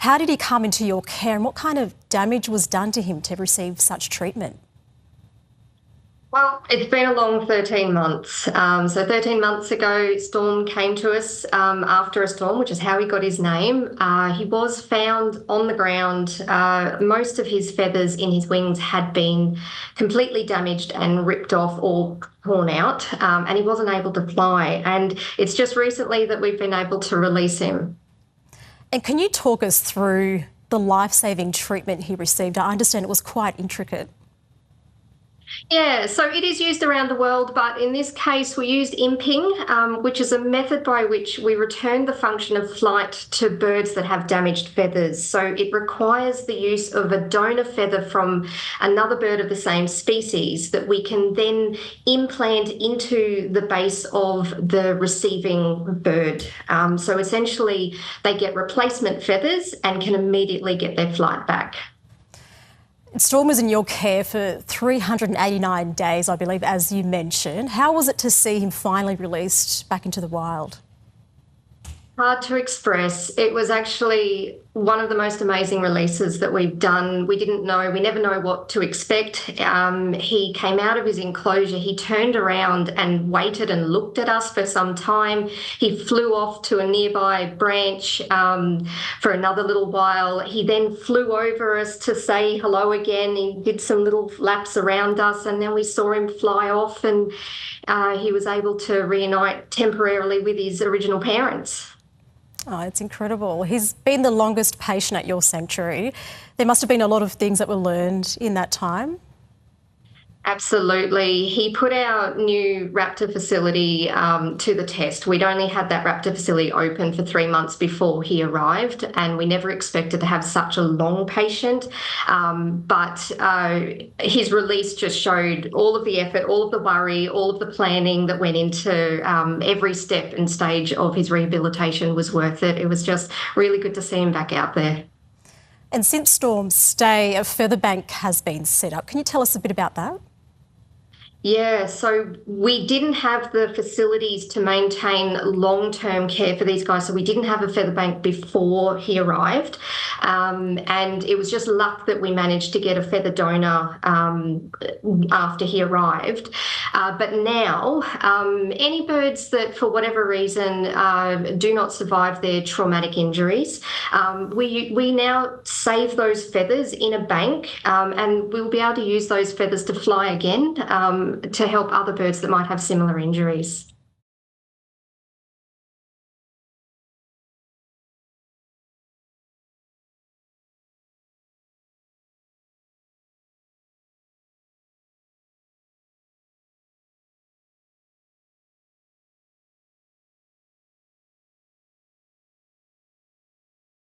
How did he come into your care and what kind of damage was done to him to receive such treatment? Well, it's been a long 13 months. So 13 months ago, Storm came to us after a storm, which is how he got his name. He was found on the ground. Most of his feathers in his wings had been completely damaged and ripped off or torn out, and he wasn't able to fly. And it's just recently that we've been able to release him. And can you talk us through the life-saving treatment he received? I understand it was quite intricate. Yeah, so it is used around the world, but in this case, we used imping, which is a method by which we return the function of flight to birds that have damaged feathers. So it requires the use of a donor feather from another bird of the same species that we can then implant into the base of the receiving bird. So essentially, they get replacement feathers and can immediately get their flight back. Storm was in your care for 389 days, I believe, as you mentioned. How was it to see him finally released back into the wild? Hard to express. It was actually one of the most amazing releases that we've done. We never know what to expect. He came out of his enclosure, he turned around and waited and looked at us for some time. He flew off to a nearby branch for another little while. He then flew over us to say hello again. He did some little laps around us, and then we saw him fly off, and he was able to reunite temporarily with his original parents. Oh, it's incredible. He's been the longest patient at your sanctuary. There must have been a lot of things that were learned in that time. Absolutely. He put our new raptor facility to the test. We'd only had that raptor facility open for 3 months before he arrived, and we never expected to have such a long patient. But his release just showed all of the effort, all of the worry, all of the planning that went into every step and stage of his rehabilitation was worth it. It was just really good to see him back out there. And since Storm's stay, a feather bank has been set up. Can you tell us a bit about that? Yeah, so we didn't have the facilities to maintain long-term care for these guys, so we didn't have a feather bank before he arrived, and it was just luck that we managed to get a feather donor after he arrived. But now, any birds that, for whatever reason, do not survive their traumatic injuries, we now save those feathers in a bank, and we'll be able to use those feathers to fly again, to help other birds that might have similar injuries.